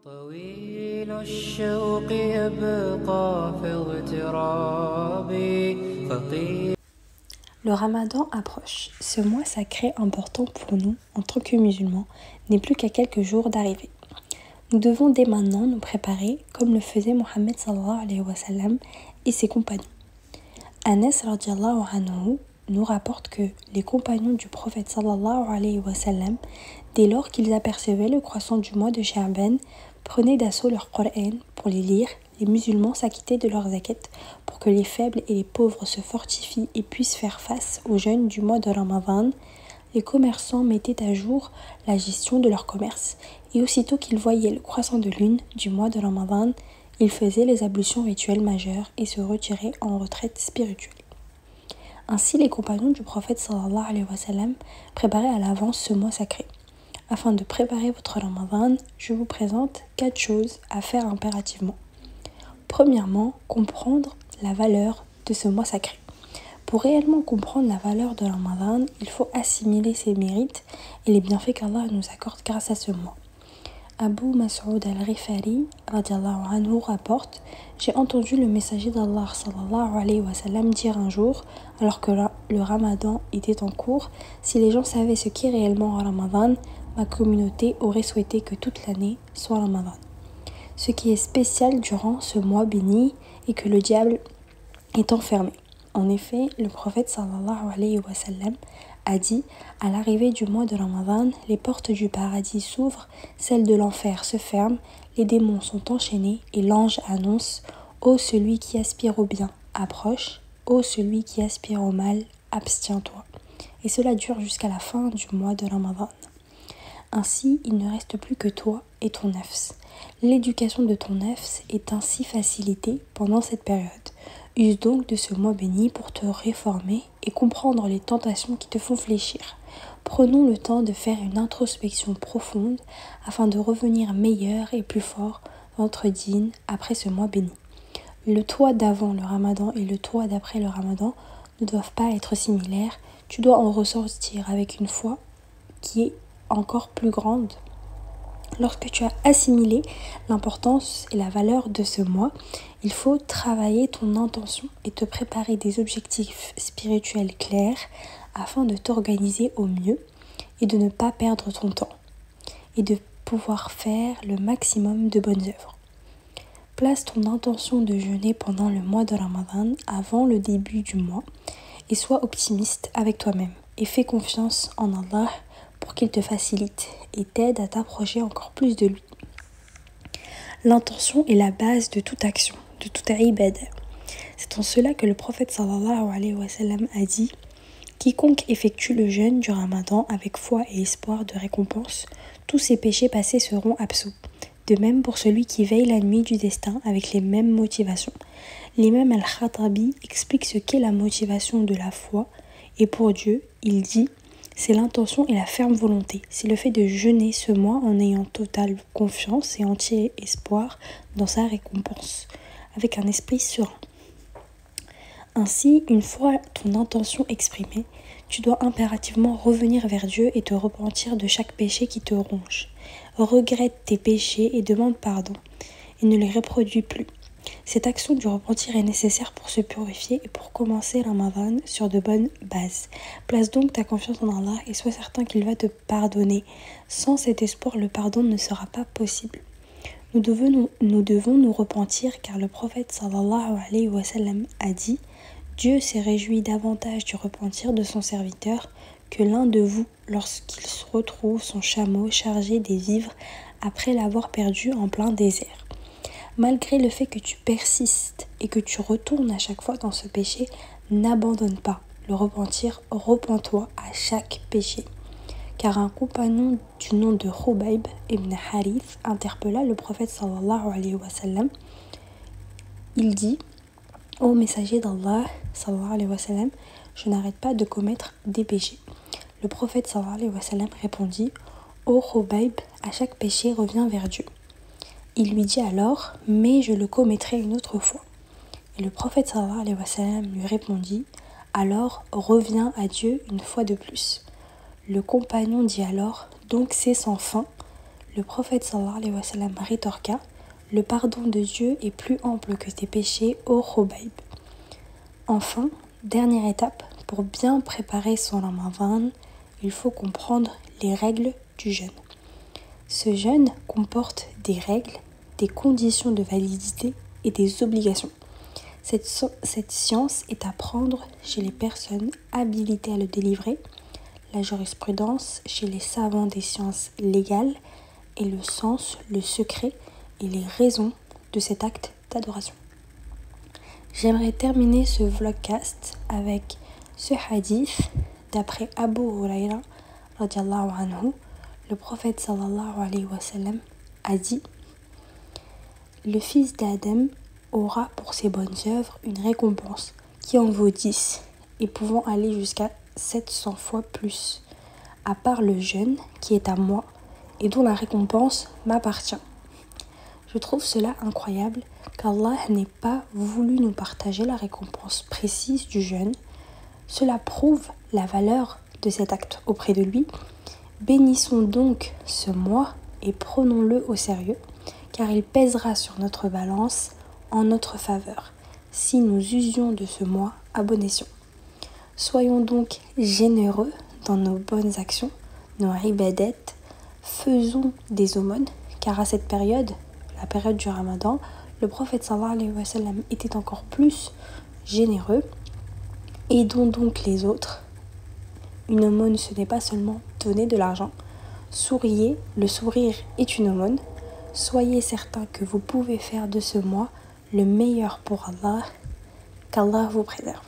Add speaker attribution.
Speaker 1: طويل الشوق يبقى في اغترابي فطير.
Speaker 2: Le Ramadan approche. Ce mois sacré important pour nous, en tant que musulmans, n'est plus qu'à quelques jours d'arrivée. Nous devons dès maintenant nous préparer comme le faisait Mohammed sallallahu alayhi wa sallam et ses compagnons. Anas radiallahu anhu nous rapporte que les compagnons du prophète sallallahu alayhi wa sallam, dès lors qu'ils apercevaient le croissant du mois de Sha'ban, prenaient d'assaut leur Coran pour les lire. Les musulmans s'acquittaient de leurs zakat pour que les faibles et les pauvres se fortifient et puissent faire face aux jeûnes du mois de Ramadan. Les commerçants mettaient à jour la gestion de leur commerce et aussitôt qu'ils voyaient le croissant de lune du mois de Ramadan, ils faisaient les ablutions rituelles majeures et se retiraient en retraite spirituelle. Ainsi, les compagnons du prophète sallallahu alayhi wa sallam préparaient à l'avance ce mois sacré. Afin de préparer votre Ramadan, je vous présente 4 choses à faire impérativement. Premièrement, comprendre la valeur de ce mois sacré. Pour réellement comprendre la valeur de Ramadan, il faut assimiler ses mérites et les bienfaits qu'Allah nous accorde grâce à ce mois. Abu Mas'ud al-Rifari radiallahu anhu rapporte: j'ai entendu le messager d'Allah sallallahu alayhi wa sallam dire un jour, alors que le Ramadan était en cours, si les gens savaient ce qu'est réellement Ramadan, ma communauté aurait souhaité que toute l'année soit Ramadan. Ce qui est spécial durant ce mois béni est que le diable est enfermé. En effet, le prophète sallallahu alayhi wa sallam a dit: à l'arrivée du mois de Ramadan, les portes du paradis s'ouvrent, celles de l'enfer se ferment, les démons sont enchaînés et l'ange annonce: ô celui qui aspire au bien, approche, ô celui qui aspire au mal, abstiens-toi. Et cela dure jusqu'à la fin du mois de Ramadan. Ainsi, il ne reste plus que toi et ton nafs. L'éducation de ton nafs est ainsi facilitée pendant cette période. Use donc de ce mois béni pour te réformer et comprendre les tentations qui te font fléchir. Prenons le temps de faire une introspection profonde afin de revenir meilleur et plus fort dans notre dîn après ce mois béni. Le toi d'avant le Ramadan et le toi d'après le Ramadan ne doivent pas être similaires. Tu dois en ressortir avec une foi qui est encore plus grande. Lorsque tu as assimilé l'importance et la valeur de ce mois, il faut travailler ton intention et te préparer des objectifs spirituels clairs afin de t'organiser au mieux et de ne pas perdre ton temps et de pouvoir faire le maximum de bonnes œuvres. Place ton intention de jeûner pendant le mois de Ramadan avant le début du mois et sois optimiste avec toi-même et fais confiance en Allah pour qu'il te facilite et t'aide à t'approcher encore plus de lui. L'intention est la base de toute action, de toute ibadah. C'est en cela que le prophète sallallahu alayhi wa sallam a dit: quiconque effectue le jeûne du Ramadan avec foi et espoir de récompense, tous ses péchés passés seront absous. De même pour celui qui veille la nuit du destin avec les mêmes motivations. L'imam al-Khattabi explique ce qu'est la motivation de la foi et pour Dieu, il dit: c'est l'intention et la ferme volonté. C'est le fait de jeûner ce mois en ayant totale confiance et entier espoir dans sa récompense, avec un esprit serein. Ainsi, une fois ton intention exprimée, tu dois impérativement revenir vers Dieu et te repentir de chaque péché qui te ronge. Regrette tes péchés et demande pardon, et ne les reproduis plus. Cette action du repentir est nécessaire pour se purifier et pour commencer Ramadan sur de bonnes bases. Place donc ta confiance en Allah et sois certain qu'il va te pardonner. Sans cet espoir, le pardon ne sera pas possible. Nous devons nous repentir car le prophète sallallahu alayhi wa sallam a dit: Dieu s'est réjoui davantage du repentir de son serviteur que l'un de vous lorsqu'il retrouve son chameau chargé des vivres après l'avoir perdu en plein désert. Malgré le fait que tu persistes et que tu retournes à chaque fois dans ce péché, n'abandonne pas le repentir, repens-toi à chaque péché. Car un compagnon du nom de Khubayb ibn Harith interpella le prophète sallallahu alayhi wa sallam. Il dit: ô messager d'Allah sallallahu alayhi wa sallam, je n'arrête pas de commettre des péchés. Le prophète sallallahu alayhi wa sallam répondit: ô Khubayb, à chaque péché reviens vers Dieu. Il lui dit alors: mais je le commettrai une autre fois. Et le prophète sallallahu alayhi wa sallam lui répondit: alors reviens à Dieu une fois de plus. Le compagnon dit alors: donc c'est sans fin. Le prophète sallallahu alayhi wa sallam rétorqua: le pardon de Dieu est plus ample que tes péchés, ô Khubayb. Enfin, dernière étape, pour bien préparer son Ramadan, il faut comprendre les règles du jeûne. Ce jeûne comporte des règles, des conditions de validité et des obligations. Cette science est à prendre chez les personnes habilitées à le délivrer, la jurisprudence chez les savants des sciences légales et le sens, le secret et les raisons de cet acte d'adoration. J'aimerais terminer ce vlogcast avec ce hadith d'après Abu Huraira radiallahu anhu. Le prophète sallallahu alayhi wa sallam a dit: le fils d'Adam aura pour ses bonnes œuvres une récompense qui en vaut 10 et pouvant aller jusqu'à 700 fois plus, à part le jeûne qui est à moi et dont la récompense m'appartient. Je trouve cela incroyable qu'Allah n'ait pas voulu nous partager la récompense précise du jeûne. Cela prouve la valeur de cet acte auprès de lui. Bénissons donc ce mois et prenons-le au sérieux, car il pèsera sur notre balance en notre faveur si nous usions de ce mois à bon escient. Soyons donc généreux dans nos bonnes actions, nos ibadat, faisons des aumônes, car à cette période, la période du Ramadan, le prophète sallallahu alayhi wa sallam était encore plus généreux. Aidons donc les autres. Une aumône, ce n'est pas seulement donner de l'argent. Souriez, le sourire est une aumône. Soyez certains que vous pouvez faire de ce mois le meilleur pour Allah. Qu'Allah vous préserve.